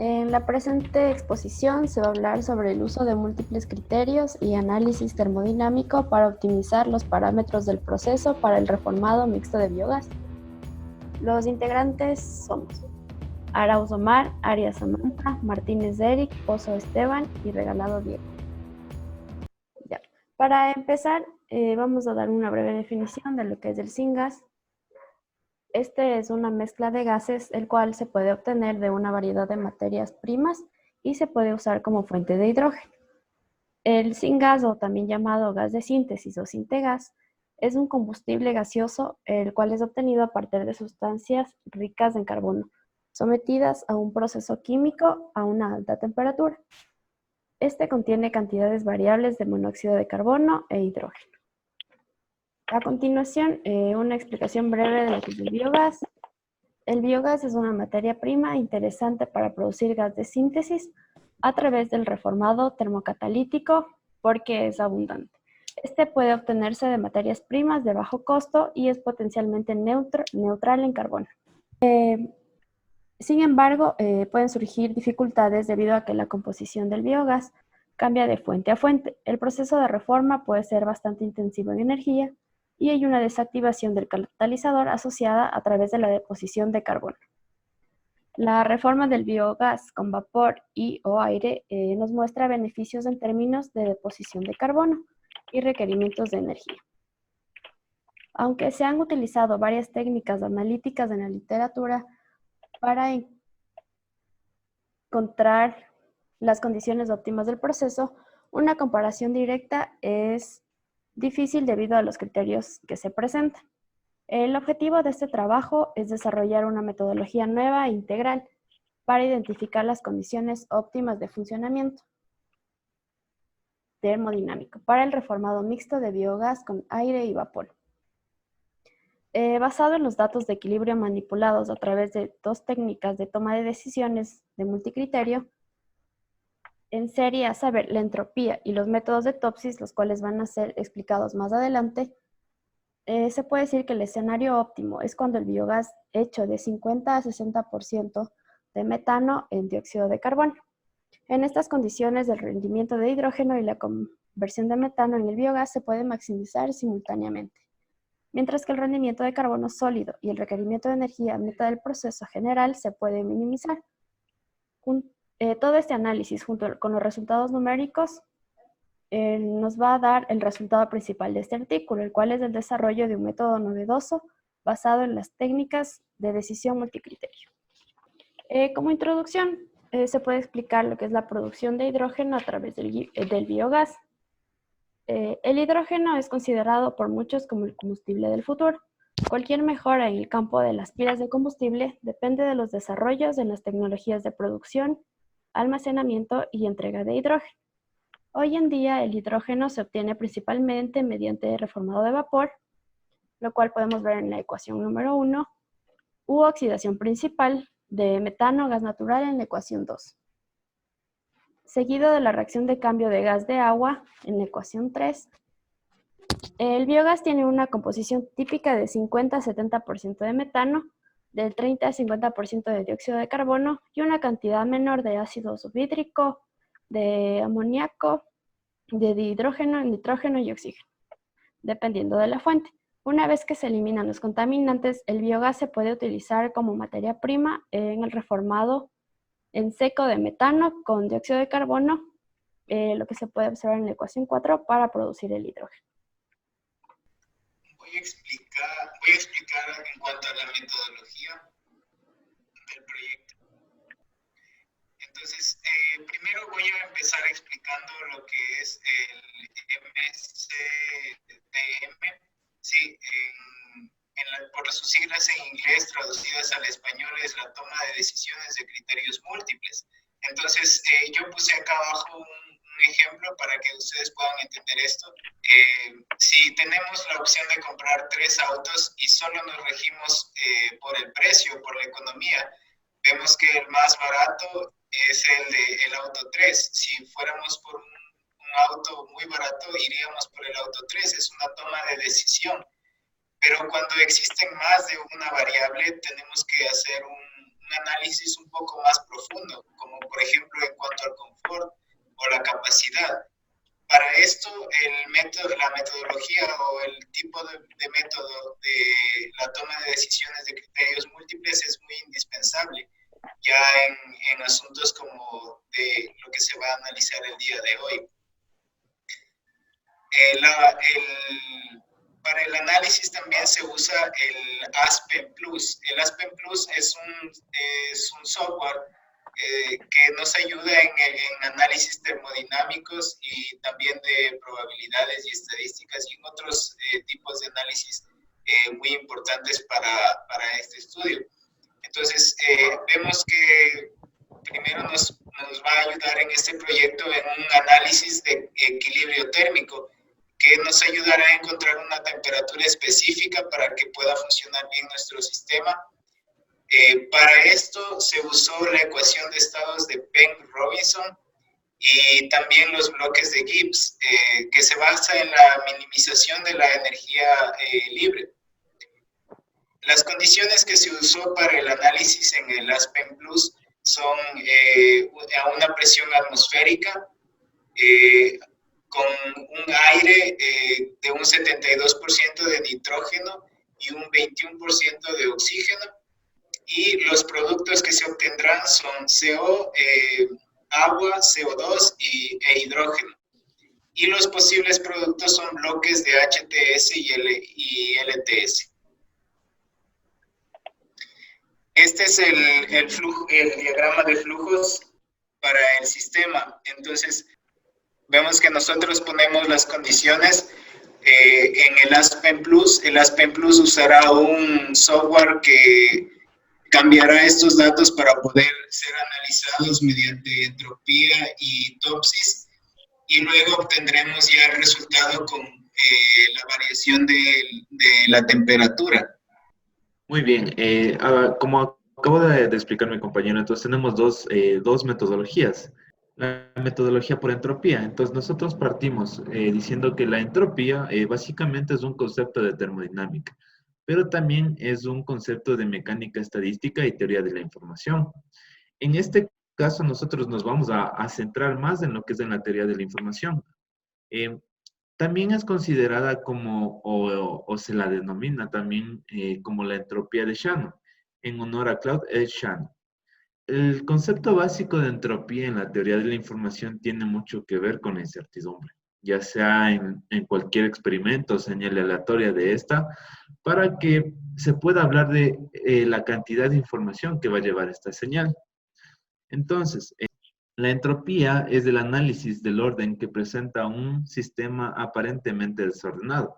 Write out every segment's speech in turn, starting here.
En la presente exposición se va a hablar sobre el uso de múltiples criterios y análisis termodinámico para optimizar los parámetros del proceso para el reformado mixto de biogás. Los integrantes somos Arauz Omar, Arias Samantha, Martínez Eric, Pozo Esteban y Regalado Diego. Ya. Para empezar, vamos a dar una breve definición de lo que es el syngas. Este es una mezcla de gases, el cual se puede obtener de una variedad de materias primas y se puede usar como fuente de hidrógeno. El syngas, o también llamado gas de síntesis o sintegas, es un combustible gaseoso, el cual es obtenido a partir de sustancias ricas en carbono, sometidas a un proceso químico a una alta temperatura. Este contiene cantidades variables de monóxido de carbono e hidrógeno. A continuación, una explicación breve de lo que es el biogás. El biogás es una materia prima interesante para producir gas de síntesis a través del reformado termocatalítico porque es abundante. Este puede obtenerse de materias primas de bajo costo y es potencialmente neutral en carbono. Sin embargo, pueden surgir dificultades debido a que la composición del biogás cambia de fuente a fuente. El proceso de reforma puede ser bastante intensivo en energía y hay una desactivación del catalizador asociada a través de la deposición de carbono. La reforma del biogás con vapor y o aire nos muestra beneficios en términos de deposición de carbono y requerimientos de energía. Aunque se han utilizado varias técnicas analíticas en la literatura para encontrar las condiciones óptimas del proceso, una comparación directa es difícil debido a los criterios que se presentan. El objetivo de este trabajo es desarrollar una metodología nueva e integral para identificar las condiciones óptimas de funcionamiento termodinámico para el reformado mixto de biogás con aire y vapor. Basado en los datos de equilibrio manipulados a través de dos técnicas de toma de decisiones de multicriterio, en serie, a saber, la entropía y los métodos de Topsis, los cuales van a ser explicados más adelante, se puede decir que el escenario óptimo es cuando el biogás hecho de 50 a 60% de metano en dióxido de carbono. En estas condiciones, el rendimiento de hidrógeno y la conversión de metano en el biogás se puede maximizar simultáneamente, mientras que el rendimiento de carbono sólido y el requerimiento de energía neta del proceso general se puede minimizar. Todo este análisis junto con los resultados numéricos nos va a dar el resultado principal de este artículo, el cual es el desarrollo de un método novedoso basado en las técnicas de decisión multicriterio. Como introducción, se puede explicar lo que es la producción de hidrógeno a través del biogás. El hidrógeno es considerado por muchos como el combustible del futuro. Cualquier mejora en el campo de las pilas de combustible depende de los desarrollos en las tecnologías de producción, almacenamiento y entrega de hidrógeno. Hoy en día el hidrógeno se obtiene principalmente mediante reformado de vapor, lo cual podemos ver en la ecuación número 1, u oxidación principal de metano gas natural en la ecuación 2, seguido de la reacción de cambio de gas de agua en la ecuación 3. El biogás tiene una composición típica de 50 a 70% de metano, del 30 a 50% de dióxido de carbono y una cantidad menor de ácido subhídrico, de amoníaco, de dihidrógeno, nitrógeno y oxígeno, dependiendo de la fuente. Una vez que se eliminan los contaminantes, el biogás se puede utilizar como materia prima en el reformado en seco de metano con dióxido de carbono, lo que se puede observar en la ecuación 4 para producir el hidrógeno. Voy a explicar en cuanto a la metodología del proyecto. Entonces, primero voy a empezar explicando lo que es el MCDM, sí, por sus siglas en inglés traducidas al español es la toma de decisiones de criterios múltiples. Entonces, yo puse acá abajo un ejemplo para que ustedes puedan entender esto. Si tenemos la opción de comprar 3 autos y solo nos regimos por el precio, por la economía, vemos que el más barato es el auto 3. Si fuéramos por un auto muy barato, iríamos por el auto 3. Es una toma de decisión. Pero cuando existen más de una variable, tenemos que hacer un análisis un poco más profundo, como como por ejemplo en cuanto al confort o la capacidad. Para esto, la metodología o el tipo de método de la toma de decisiones de criterios múltiples es muy indispensable, ya en asuntos como de lo que se va a analizar el día de hoy. Para el análisis también se usa el Aspen Plus. El Aspen Plus es un software que nos ayuda en análisis termodinámicos y también de probabilidades y estadísticas y en otros tipos de análisis muy importantes para este estudio. Entonces, vemos que primero nos va a ayudar en este proyecto en un análisis de equilibrio térmico que nos ayudará a encontrar una temperatura específica para que pueda funcionar bien nuestro sistema. Para esto se usó la ecuación de estados de Penck-Robinson y también los bloques de Gibbs, que se basa en la minimización de la energía libre. Las condiciones que se usó para el análisis en el Aspen Plus son a una presión atmosférica, con un aire de un 72% de nitrógeno y un 21% de oxígeno, y los productos que se obtendrán son CO, agua, CO2 e hidrógeno. Y los posibles productos son bloques de HTS y LTS. Este es el diagrama de flujos para el sistema. Entonces, vemos que nosotros ponemos las condiciones en el Aspen Plus. El Aspen Plus usará un software que cambiará estos datos para poder ser analizados mediante entropía y Topsys, y luego obtendremos ya el resultado con la variación de la temperatura. Muy bien, como acabo de explicar mi compañero, entonces tenemos dos metodologías. La metodología por entropía. Entonces nosotros partimos diciendo que la entropía básicamente es un concepto de termodinámica, pero también es un concepto de mecánica estadística y teoría de la información. En este caso nosotros nos vamos a centrar más en lo que es en la teoría de la información. También es considerada como, o se la denomina también como la entropía de Shannon, en honor a Claude E. Shannon. El concepto básico de entropía en la teoría de la información tiene mucho que ver con la incertidumbre, ya sea en cualquier experimento o señal aleatoria de esta, para que se pueda hablar de la cantidad de información que va a llevar esta señal. Entonces, la entropía es el análisis del orden que presenta un sistema aparentemente desordenado.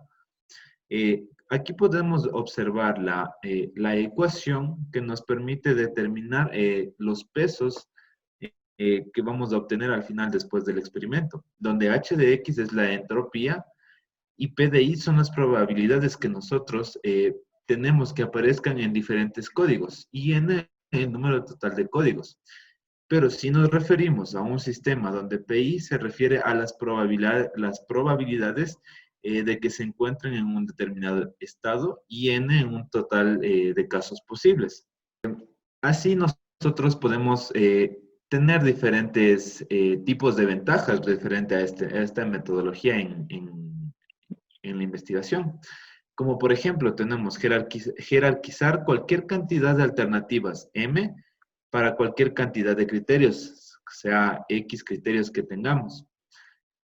Aquí podemos observar la ecuación que nos permite determinar los pesos que vamos a obtener al final después del experimento, donde h de x es la entropía y p de i son las probabilidades que nosotros tenemos que aparezcan en diferentes códigos y n el número total de códigos. Pero si nos referimos a un sistema donde PI se refiere a las probabilidades de que se encuentren en un determinado estado y N en un total de casos posibles. Así nosotros podemos tener diferentes tipos de ventajas referente a esta metodología en la investigación. Como por ejemplo, tenemos jerarquizar cualquier cantidad de alternativas M para cualquier cantidad de criterios, sea X criterios que tengamos.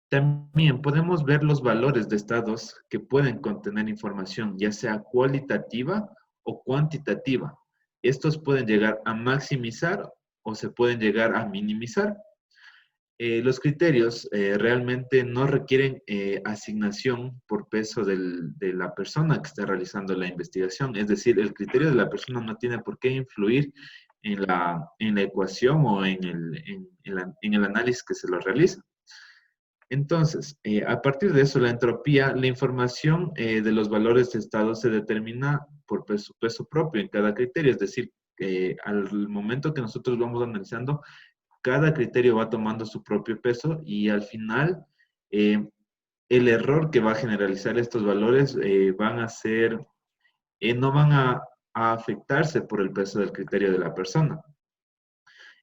También podemos ver los valores de estados que pueden contener información, ya sea cualitativa o cuantitativa. Estos pueden llegar a maximizar o se pueden llegar a minimizar. Los criterios realmente no requieren asignación por peso de la persona que está realizando la investigación. Es decir, el criterio de la persona no tiene por qué influir en la ecuación o en el análisis que se lo realiza. Entonces, a partir de eso, la entropía, la información de los valores de estado se determina por peso propio en cada criterio. Es decir, al momento que nosotros vamos analizando, cada criterio va tomando su propio peso y al final el error que va a generalizar estos valores van a ser, no van a afectarse por el peso del criterio de la persona.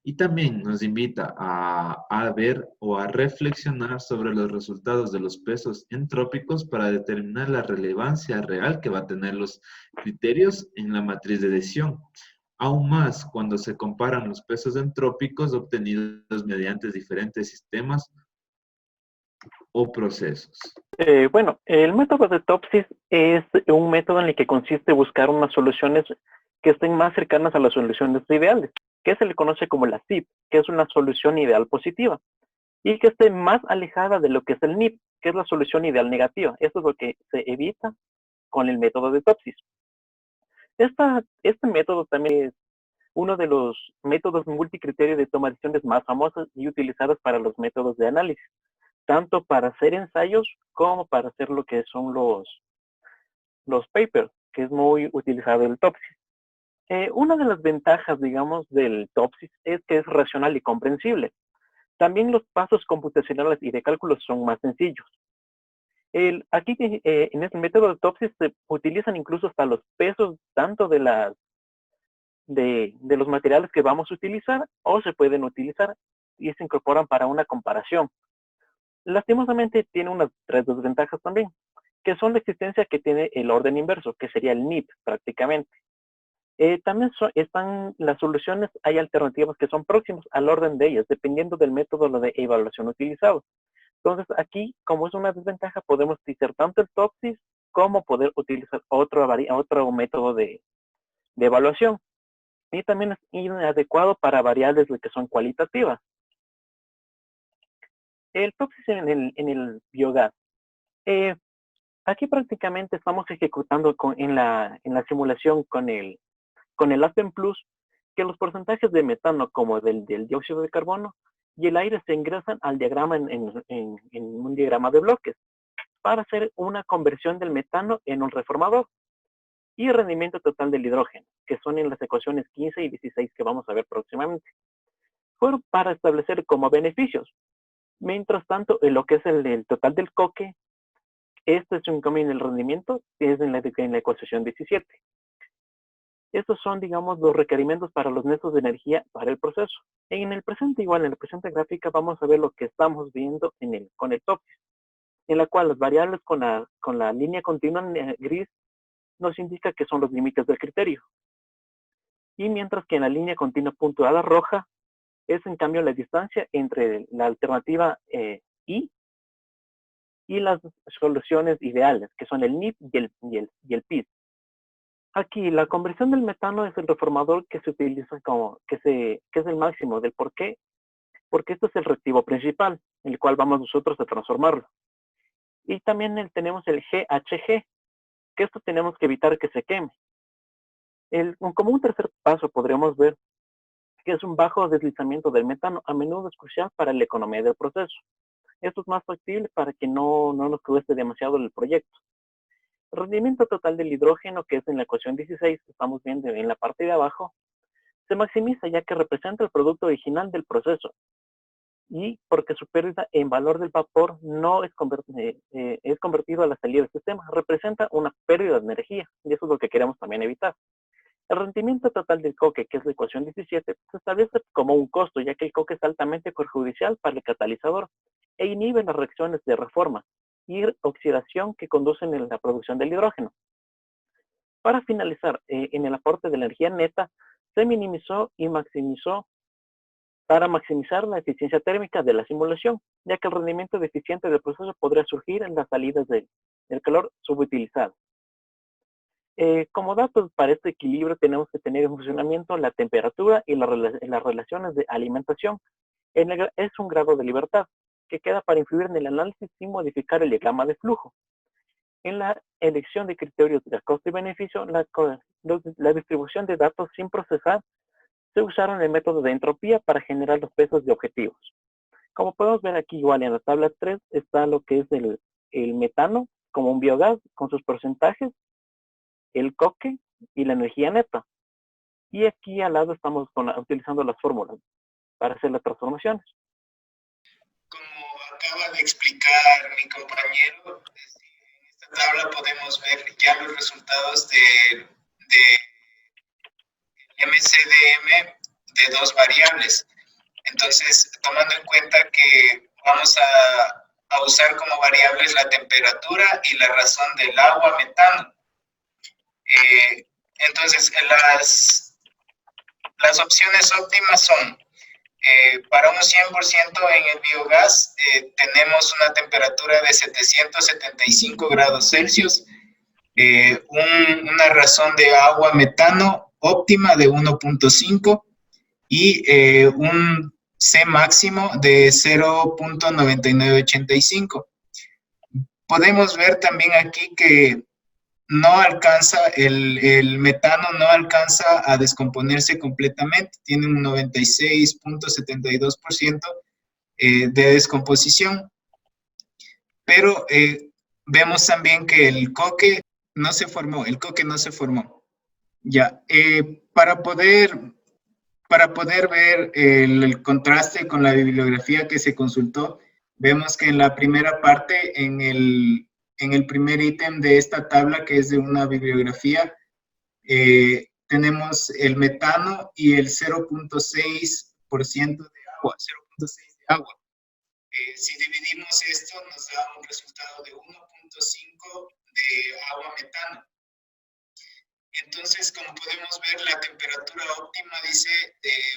Y también nos invita a ver o a reflexionar sobre los resultados de los pesos entrópicos para determinar la relevancia real que va a tener los criterios en la matriz de decisión. Aún más cuando se comparan los pesos entrópicos obtenidos mediante diferentes sistemas o procesos. Bueno, el método de Topsys es un método en el que consiste en buscar unas soluciones que estén más cercanas a las soluciones ideales, que se le conoce como la SIP, que es una solución ideal positiva, y que esté más alejada de lo que es el NIP, que es la solución ideal negativa. Esto es lo que se evita con el método de Topsys. Este método también es uno de los métodos multicriterio de toma de decisiones más famosos y utilizados para los métodos de análisis, tanto para hacer ensayos como para hacer lo que son los papers, que es muy utilizado el Topsys. Una de las ventajas, digamos, del Topsys es que es racional y comprensible. También los pasos computacionales y de cálculo son más sencillos. Aquí en este método de Topsys se utilizan incluso hasta los pesos tanto de los materiales que vamos a utilizar o se pueden utilizar y se incorporan para una comparación. Lastimosamente tiene unas 3 desventajas también, que son la existencia que tiene el orden inverso, que sería el NIP prácticamente. También están las soluciones, hay alternativas que son próximas al orden de ellas, dependiendo del método de evaluación utilizado. Entonces aquí, como es una desventaja, podemos utilizar tanto el Topsys como poder utilizar otro método de evaluación. Y también es inadecuado para variables que son cualitativas. El Topsys en el biogás. Aquí prácticamente estamos ejecutando en la simulación con el Aspen Plus, que los porcentajes de metano como del dióxido de carbono y el aire se ingresan al diagrama en un diagrama de bloques para hacer una conversión del metano en un reformador y el rendimiento total del hidrógeno, que son en las ecuaciones 15 y 16 que vamos a ver próximamente. Fueron para establecer como beneficios. Mientras tanto, en lo que es el total del coque, este es un cambio en el rendimiento, es en la ecuación 17. Estos son, digamos, los requerimientos para los nexos de energía para el proceso. En el presente, igual, en la presente gráfica, vamos a ver lo que estamos viendo con el Topsys, en la cual las variables con la línea continua en gris nos indica que son los límites del criterio. Y mientras que en la línea continua puntuada roja es, en cambio, la distancia entre la alternativa I y las soluciones ideales, que son el NIP y el PID. Aquí, la conversión del metano es el reformador que se utiliza que es el máximo del por qué, porque este es el reactivo principal, en el cual vamos nosotros a transformarlo. Y también tenemos el GHG, que esto tenemos que evitar que se queme. Como un tercer paso podríamos ver que es un bajo deslizamiento del metano, a menudo es crucial para la economía del proceso. Esto es más factible para que no nos cueste demasiado el proyecto. El rendimiento total del hidrógeno, que es en la ecuación 16, que estamos viendo en la parte de abajo, se maximiza ya que representa el producto original del proceso y porque su pérdida en valor del vapor no es convertido a la salida del sistema, representa una pérdida de energía y eso es lo que queremos también evitar. El rendimiento total del coque, que es la ecuación 17, se establece como un costo, ya que el coque es altamente perjudicial para el catalizador e inhibe las reacciones de reforma y oxidación que conducen a la producción del hidrógeno. Para finalizar, en el aporte de la energía neta, se minimizó y maximizó para maximizar la eficiencia térmica de la simulación, ya que el rendimiento deficiente del proceso podría surgir en las salidas del calor subutilizado. Como datos para este equilibrio tenemos que tener en funcionamiento la temperatura y las relaciones de alimentación. Es un grado de libertad que queda para influir en el análisis sin modificar el diagrama de flujo. En la elección de criterios de costo y beneficio, la distribución de datos sin procesar se usaron el método de entropía para generar los pesos de objetivos. Como podemos ver aquí igual en la tabla 3 está lo que es el metano como un biogás con sus porcentajes, el coque y la energía neta. Y aquí al lado estamos utilizando las fórmulas para hacer las transformaciones. Como acaba de explicar mi compañero, en esta tabla podemos ver ya los resultados de MCDM de dos variables. Entonces, tomando en cuenta que vamos a usar como variables la temperatura y la razón del agua metano. Entonces, las opciones óptimas son, para un 100% en el biogás, tenemos una temperatura de 775 grados Celsius, una razón de agua metano óptima de 1.5 y un C máximo de 0.9985. Podemos ver también aquí que no alcanza, el metano no alcanza a descomponerse completamente, tiene un 96.72% de descomposición, pero vemos también que el coque no se formó, Ya, para poder ver el contraste con la bibliografía que se consultó, vemos que en la primera parte, en el primer ítem de esta tabla, que es de una bibliografía, tenemos el metano y el 0.6% de agua, 0.6 de agua. Si dividimos esto, nos da un resultado de 1.5 de agua metano. Entonces, como podemos ver, la temperatura óptima dice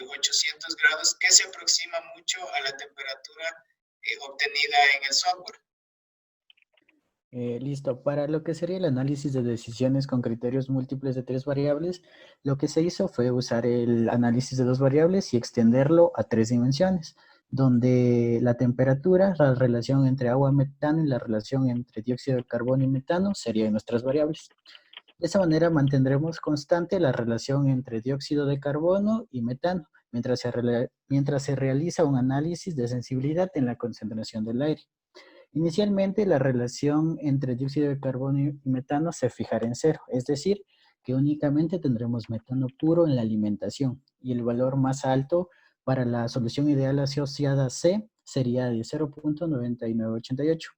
800 grados, que se aproxima mucho a la temperatura obtenida en el software. Listo. Para lo que sería el análisis de decisiones con criterios múltiples de 3 variables, lo que se hizo fue usar el análisis de 2 variables y extenderlo a 3 dimensiones, donde la temperatura, la relación entre agua y metano y la relación entre dióxido de carbono y metano serían nuestras variables. De esa manera mantendremos constante la relación entre dióxido de carbono y metano, mientras se realiza un análisis de sensibilidad en la concentración del aire. Inicialmente, la relación entre dióxido de carbono y metano se fijará en 0, es decir, que únicamente tendremos metano puro en la alimentación, y el valor más alto para la solución ideal asociada C sería de 0.9988.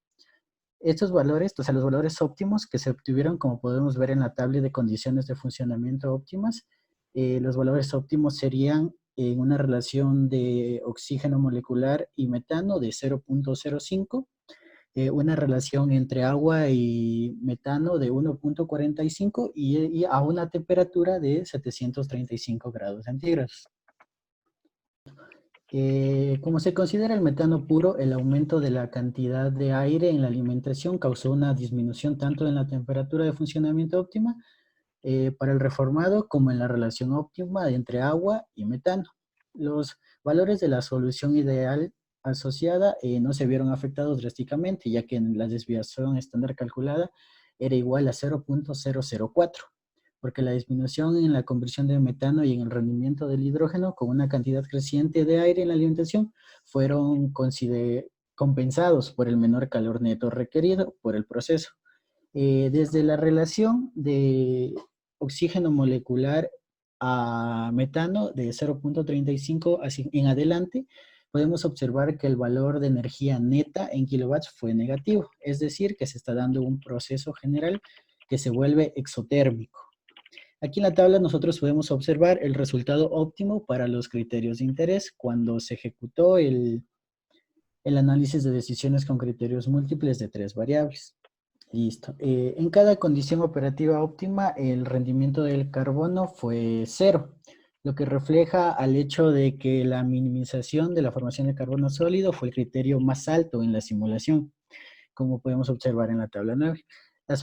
Estos valores, o sea, los valores óptimos que se obtuvieron, como podemos ver en la tabla de condiciones de funcionamiento óptimas, los valores óptimos serían en una relación de oxígeno molecular y metano de 0.05, una relación entre agua y metano de 1.45 y a una temperatura de 735 grados centígrados. Como se considera el metano puro, el aumento de la cantidad de aire en la alimentación causó una disminución tanto en la temperatura de funcionamiento óptima para el reformado como en la relación óptima entre agua y metano. Los valores de la solución ideal asociada no se vieron afectados drásticamente, ya que la desviación estándar calculada era igual a 0.004, porque la disminución en la conversión de metano y en el rendimiento del hidrógeno con una cantidad creciente de aire en la alimentación fueron compensados por el menor calor neto requerido por el proceso. Desde la relación de oxígeno molecular a metano de 0.35 en adelante, podemos observar que el valor de energía neta en kilowatts fue negativo, es decir, que se está dando un proceso general que se vuelve exotérmico. Aquí en la tabla nosotros podemos observar el resultado óptimo para los criterios de interés cuando se ejecutó el análisis de decisiones con criterios múltiples de 3 variables. Listo. En cada condición operativa óptima, el rendimiento del carbono fue 0, lo que refleja al hecho de que la minimización de la formación de carbono sólido fue el criterio más alto en la simulación, como podemos observar en la tabla 9. La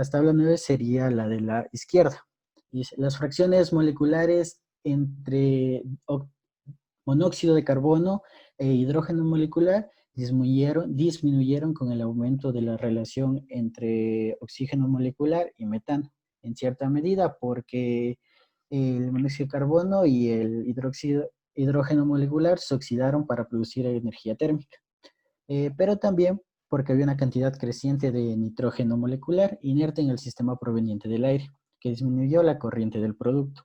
tabla 9 sería la de la izquierda. Las fracciones moleculares entre monóxido de carbono e hidrógeno molecular disminuyeron con el aumento de la relación entre oxígeno molecular y metano, en cierta medida porque el monóxido de carbono y el hidrógeno molecular se oxidaron para producir energía térmica, pero también porque había una cantidad creciente de nitrógeno molecular inerte en el sistema proveniente del aire, que disminuyó la corriente del producto.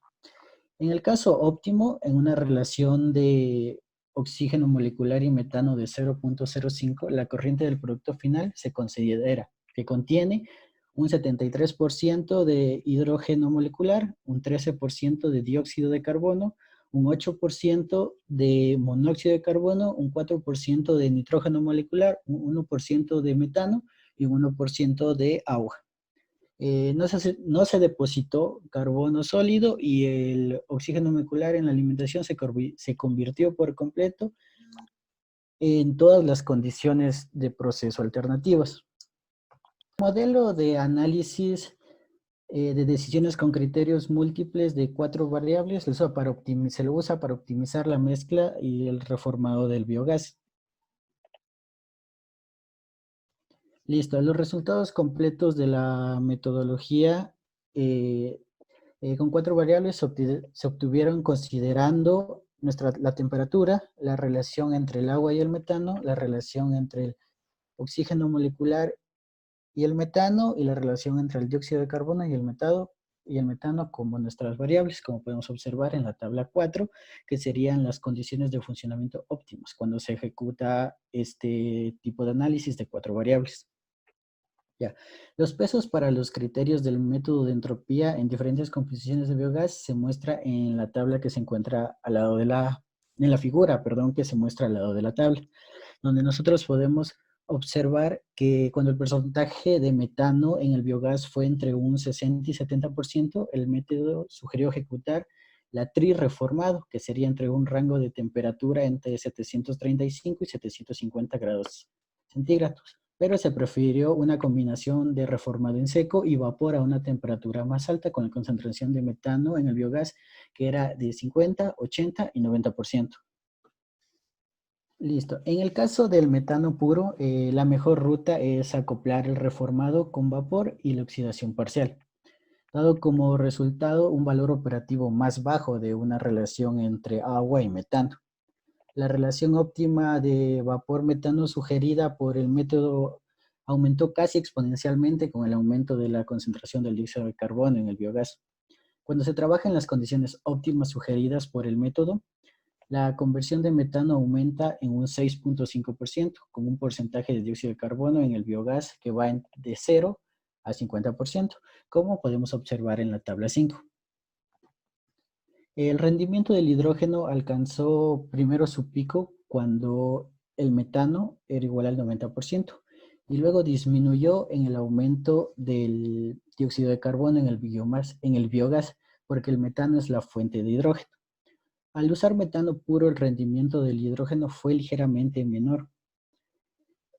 En el caso óptimo, en una relación de oxígeno molecular y metano de 0.05, la corriente del producto final se considera que contiene un 73% de hidrógeno molecular, un 13% de dióxido de carbono, un 8% de monóxido de carbono, un 4% de nitrógeno molecular, un 1% de metano y un 1% de agua. No se depositó carbono sólido y el oxígeno molecular en la alimentación se convirtió por completo en todas las condiciones de proceso alternativas. Modelo de análisis de decisiones con criterios múltiples de 4 variables se lo usa para optimizar la mezcla y el reformado del biogás. Listo, los resultados completos de la metodología con 4 variables se obtuvieron considerando la temperatura, la relación entre el agua y el metano, la relación entre el oxígeno molecular y el metano, y la relación entre el dióxido de carbono y el metano como nuestras variables, como podemos observar en la tabla 4, que serían las condiciones de funcionamiento óptimas cuando se ejecuta este tipo de análisis de 4 variables. Ya. Los pesos para los criterios del método de entropía en diferentes composiciones de biogás se muestra en la tabla que se encuentra al lado de en la figura, perdón, que se muestra al lado de la tabla, donde nosotros podemos observar que cuando el porcentaje de metano en el biogás fue entre un 60 y 70%, el método sugirió ejecutar la tri-reformado, que sería entre un rango de temperatura entre 735 y 750 grados centígrados. Pero se prefirió una combinación de reformado en seco y vapor a una temperatura más alta con la concentración de metano en el biogás que era de 50, 80 y 90%. Listo. En el caso del metano puro, la mejor ruta es acoplar el reformado con vapor y la oxidación parcial, dado como resultado un valor operativo más bajo de una relación entre agua y metano. La relación óptima de vapor-metano sugerida por el método aumentó casi exponencialmente con el aumento de la concentración del dióxido de carbono en el biogás. Cuando se trabaja en las condiciones óptimas sugeridas por el método, la conversión de metano aumenta en un 6.5%, con un porcentaje de dióxido de carbono en el biogás que va de 0 a 50%, como podemos observar en la tabla 5. El rendimiento del hidrógeno alcanzó primero su pico cuando el metano era igual al 90% y luego disminuyó en el aumento del dióxido de carbono en el biogás, porque el metano es la fuente de hidrógeno. Al usar metano puro, el rendimiento del hidrógeno fue ligeramente menor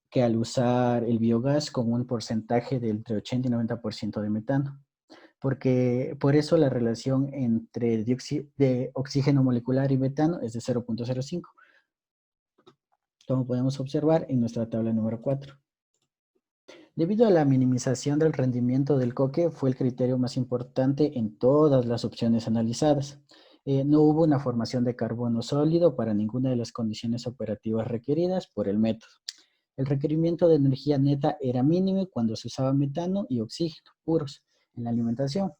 que al usar el biogás con un porcentaje de entre 80 y 90% de metano. Porque por eso la relación entre de oxígeno molecular y metano es de 0.05, como podemos observar en nuestra tabla número 4. Debido a la minimización del rendimiento del coque, fue el criterio más importante en todas las opciones analizadas. No hubo una formación de carbono sólido para ninguna de las condiciones operativas requeridas por el método. El requerimiento de energía neta era mínimo cuando se usaba metano y oxígeno puros en la alimentación,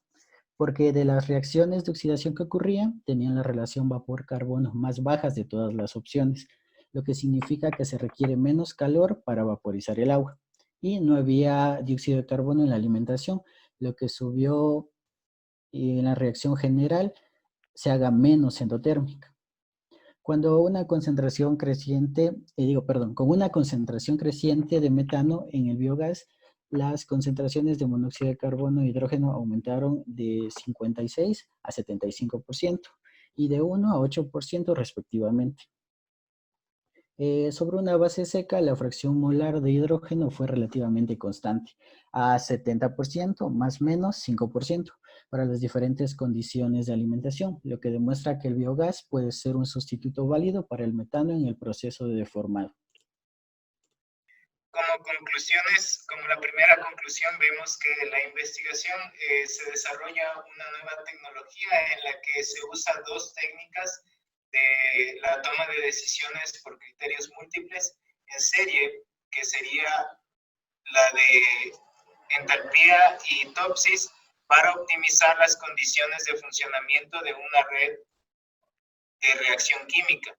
porque de las reacciones de oxidación que ocurrían, tenían la relación vapor-carbono más bajas de todas las opciones, lo que significa que se requiere menos calor para vaporizar el agua. Y no había dióxido de carbono en la alimentación, lo que subió en la reacción general se haga menos endotérmica. Cuando una concentración creciente, con una concentración creciente de metano en el biogás, las concentraciones de monóxido de carbono e hidrógeno aumentaron de 56 a 75% y de 1 a 8% respectivamente. Sobre una base seca, la fracción molar de hidrógeno fue relativamente constante, a 70% más o menos 5%, para las diferentes condiciones de alimentación, lo que demuestra que el biogás puede ser un sustituto válido para el metano en el proceso de deformado. Como la primera conclusión, vemos que la investigación se desarrolla una nueva tecnología en la que se usan dos técnicas de la toma de decisiones por criterios múltiples en serie, que sería la de entalpía y Topsys, para optimizar las condiciones de funcionamiento de una red de reacción química.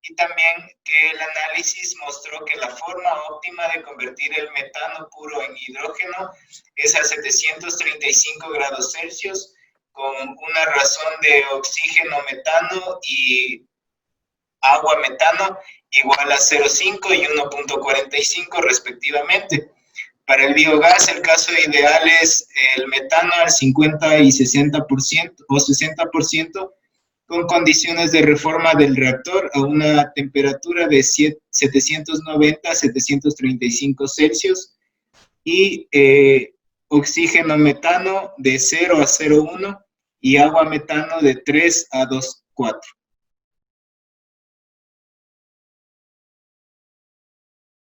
Y también que el análisis mostró que la forma óptima de convertir el metano puro en hidrógeno es a 735 grados Celsius con una razón de oxígeno metano y agua metano igual a 0,5 y 1,45 respectivamente. Para el biogás, el caso ideal es el metano al 50 y 60% o 60%, con condiciones de reforma del reactor a una temperatura de 790 a 735 Celsius y oxígeno metano de 0 a 0,1 y agua metano de 3 a 2,4.